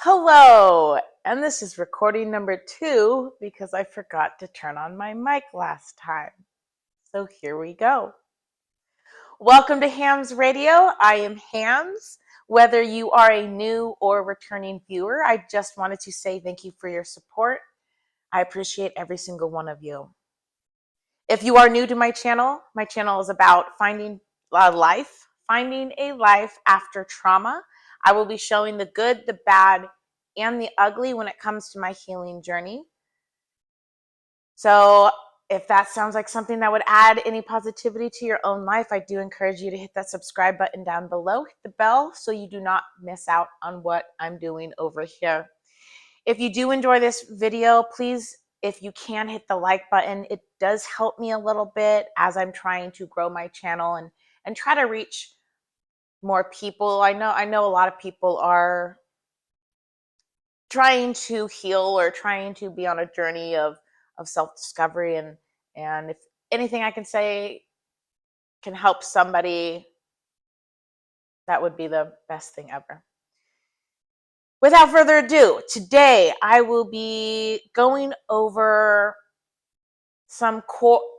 Hello, and this is recording number 2 because I forgot to turn on my mic last time. So here we go. Welcome to Hams Radio. I am Hams. Whether you are a new or returning viewer, I just wanted to say thank you for your support. I appreciate every single one of you. If you are new to my channel is about finding a life after trauma. I will be showing the good, the bad, and the ugly when it comes to my healing journey. So if that sounds like something that would add any positivity to your own life, I do encourage you to hit that subscribe button down below, hit the bell so you do not miss out on what I'm doing over here. If you do enjoy this video, please, if you can, hit the like button. It does help me a little bit as I'm trying to grow my channel and try to reach more people. I know a lot of people are trying to heal or trying to be on a journey of self-discovery, and if anything I can say can help somebody, that would be the best thing ever. Without further ado, today I will be going over some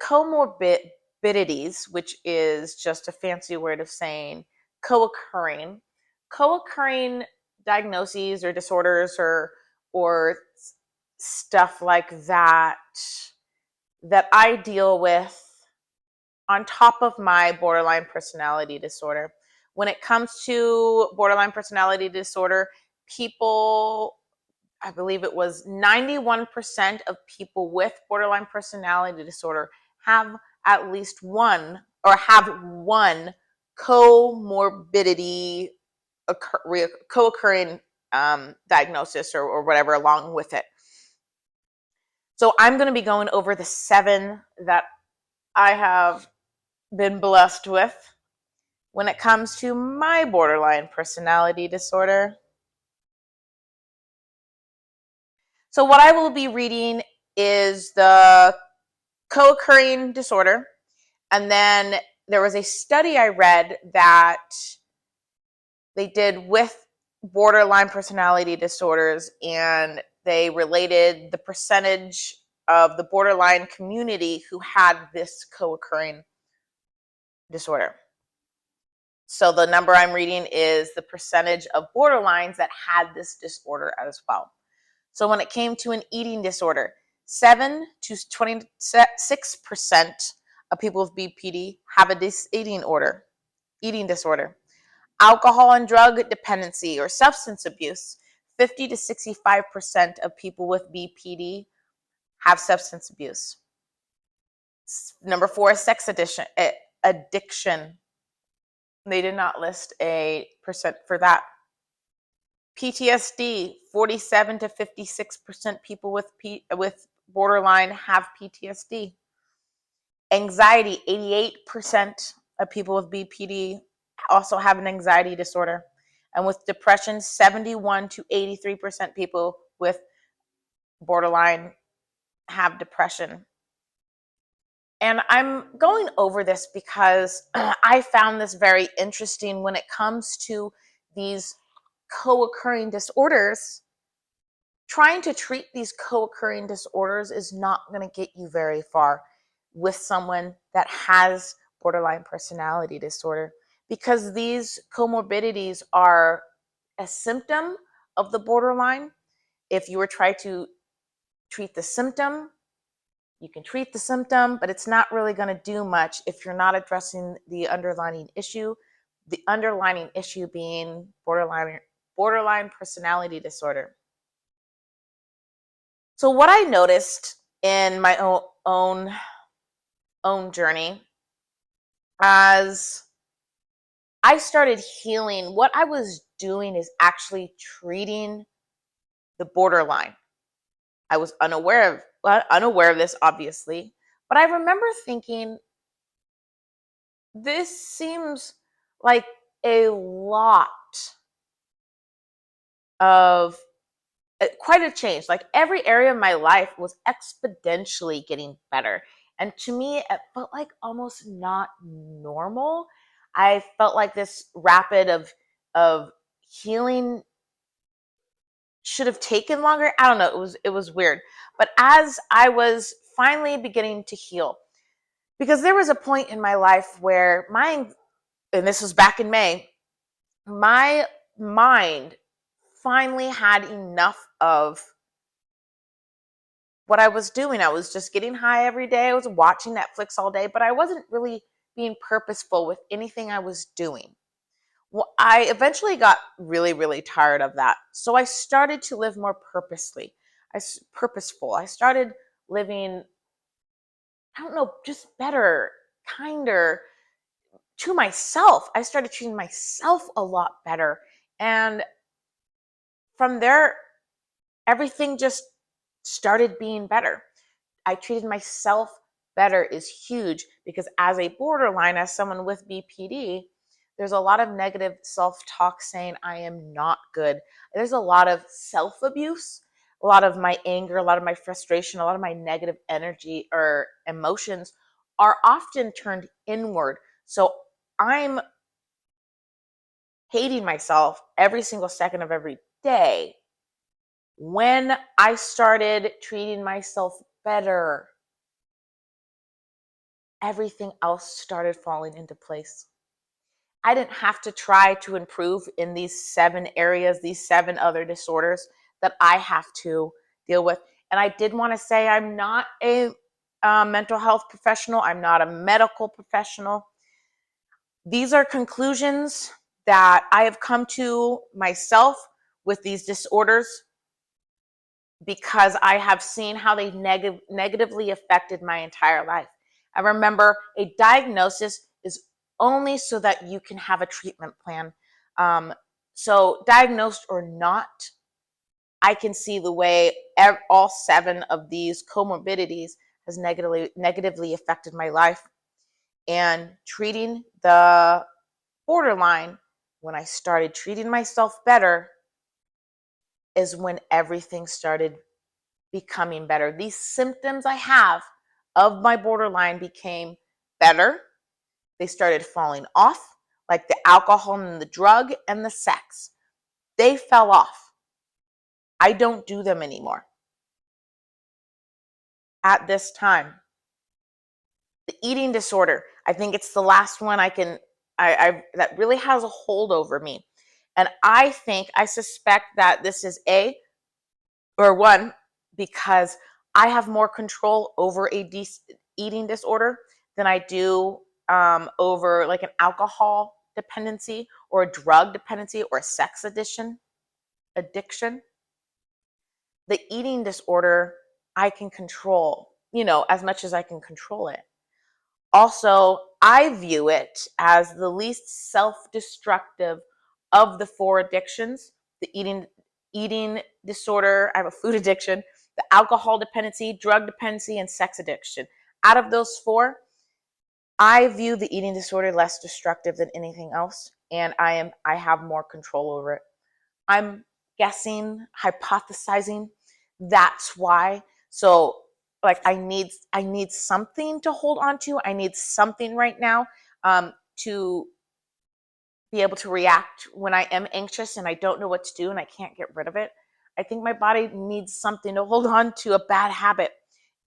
comorbidities, which is just a fancy word of saying co-occurring diagnoses or disorders or stuff like that I deal with on top of my borderline personality disorder. When it comes to borderline personality disorder, people, I believe it was 91% of people with borderline personality disorder have at least one or have one comorbidity, co-occurring diagnosis or whatever along with it. So I'm going to be going over the 7 that I have been blessed with when it comes to my borderline personality disorder. So what I will be reading is the co-occurring disorder, and then there was a study I read that they did with borderline personality disorders, and they related the percentage of the borderline community who had this co-occurring disorder. So the number I'm reading is the percentage of borderlines that had this disorder as well. So when it came to an eating disorder, 7 to 26% of people with BPD have a eating disorder. Alcohol and drug dependency or substance abuse, 50 to 65% of people with BPD have substance abuse. Number 4 is sex addiction. They did not list a percent for that. PTSD, 47 to 56% people with borderline have PTSD. Anxiety, 88% of people with BPD also have an anxiety disorder. And with depression, 71 to 83% people with borderline have depression. And I'm going over this because I found this very interesting when it comes to these co-occurring disorders. Trying to treat these co-occurring disorders is not going to get you very far with someone that has borderline personality disorder, because these comorbidities are a symptom of the borderline. If you were trying to treat the symptom, you can treat the symptom, but it's not really going to do much if you're not addressing the underlying issue being borderline personality disorder. So what I noticed in my own journey as I started healing, what I was doing is actually treating the borderline. I was unaware of this, obviously, but I remember thinking, this seems like a lot of quite a change. Like every area of my life was exponentially getting better. And to me, it felt like almost not normal. I felt like this rapid of healing should have taken longer. I don't know. It was weird. But as I was finally beginning to heal, because there was a point in my life where and this was back in May, my mind finally had enough of what I was doing. I was just getting high every day. I was watching Netflix all day, but I wasn't really being purposeful with anything I was doing. Well, I eventually got really, really tired of that. So I started to live more purposeful. I started living, I don't know, just better, kinder to myself. I started treating myself a lot better. And from there, everything just started being better. I treated myself better is huge, because as a borderline, as someone with BPD, there's a lot of negative self-talk saying I am not good. There's a lot of self-abuse, a lot of my anger, a lot of my frustration, a lot of my negative energy or emotions are often turned inward. So I'm hating myself every single second of every day. When I started treating myself better, everything else started falling into place. I didn't have to try to improve in these 7 areas, these 7 other disorders that I have to deal with. And I did want to say I'm not a mental health professional. I'm not a medical professional. These are conclusions that I have come to myself with these disorders, because I have seen how they negatively affected my entire life. I remember a diagnosis is only so that you can have a treatment plan. So diagnosed or not, I can see the way all 7 of these comorbidities has negatively affected my life. And treating the borderline, when I started treating myself better, is when everything started becoming better. These symptoms I have of my borderline became better. They started falling off, like the alcohol and the drug and the sex. They fell off. I don't do them anymore at this time. The eating disorder, I think it's the last one I that really has a hold over me. And I suspect that this is one, because I have more control over eating disorder than I do over like an alcohol dependency or a drug dependency or a sex addiction. The eating disorder, I can control, as much as I can control it. Also, I view it as the least self-destructive of the 4 addictions: the eating disorder, I have a food addiction, the alcohol dependency, drug dependency, and sex addiction. Out of those 4, I view the eating disorder less destructive than anything else, and I have more control over it. I'm guessing, hypothesizing that's why. So like I need something to hold on to. I need something right now to be able to react when I am anxious and I don't know what to do and I can't get rid of it. I think my body needs something to hold on to, a bad habit.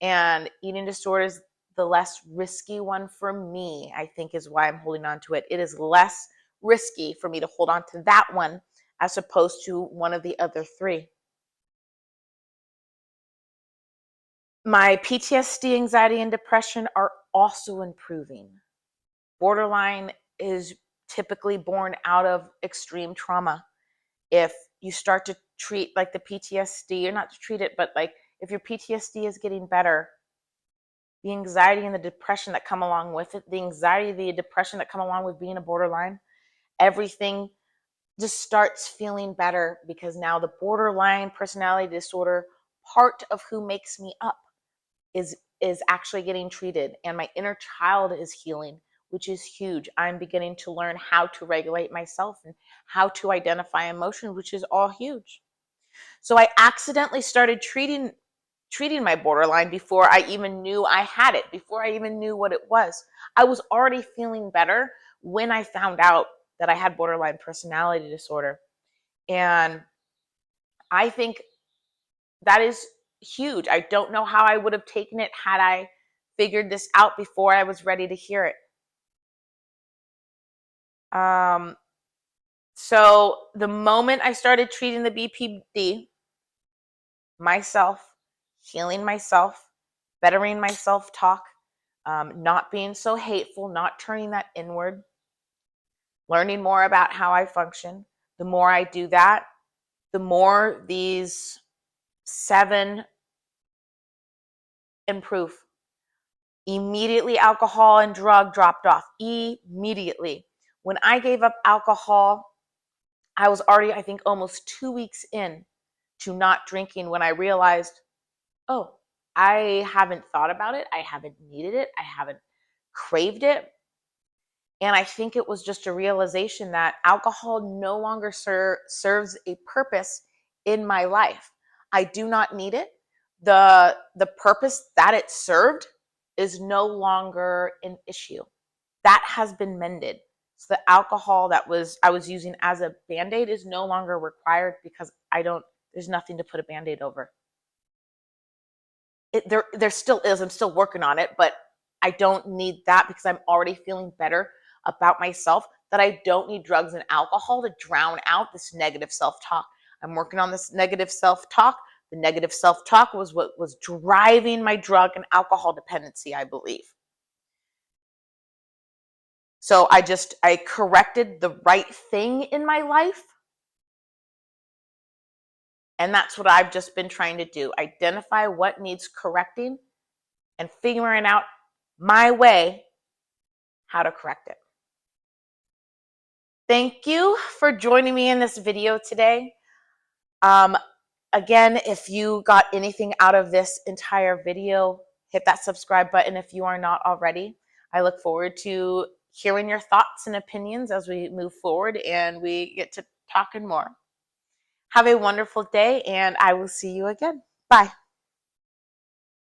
And eating disorder is the less risky one for me, I think, is why I'm holding on to it. It is less risky for me to hold on to that one as opposed to one of the other 3. My PTSD, anxiety, and depression are also improving. Borderline is typically born out of extreme trauma. If you start to treat like the PTSD, or not to treat it, but like if your PTSD is getting better, the anxiety and the depression that come along with it, the depression that come along with being a borderline, everything just starts feeling better, because now the borderline personality disorder part of who makes me up is actually getting treated, and my inner child is healing, which is huge. I'm beginning to learn how to regulate myself and how to identify emotion, which is all huge. So I accidentally started treating my borderline before I even knew I had it, before I even knew what it was. I was already feeling better when I found out that I had borderline personality disorder. And I think that is huge. I don't know how I would have taken it had I figured this out before I was ready to hear it. So the moment I started treating the BPD, myself, healing myself, bettering my self-talk, not being so hateful, not turning that inward, learning more about how I function. The more I do that, the more these 7 improve. Immediately, alcohol and drug dropped off. Immediately. When I gave up alcohol, I was already, I think, almost 2 weeks in to not drinking when I realized, oh, I haven't thought about it. I haven't needed it. I haven't craved it. And I think it was just a realization that alcohol no longer serves a purpose in my life. I do not need it. The purpose that it served is no longer an issue. That has been mended. So the alcohol that I was using as a Band-Aid is no longer required because there's nothing to put a Band-Aid over. There still is. I'm still working on it, but I don't need that because I'm already feeling better about myself, that I don't need drugs and alcohol to drown out this negative self-talk. I'm working on this negative self-talk. The negative self-talk was what was driving my drug and alcohol dependency, I believe. So I corrected the right thing in my life. And that's what I've just been trying to do. Identify what needs correcting and figuring out my way how to correct it. Thank you for joining me in this video today. Again, if you got anything out of this entire video, hit that subscribe button if you are not already. I look forward to hearing your thoughts and opinions as we move forward and we get to talking more. Have a wonderful day, and I will see you again. Bye.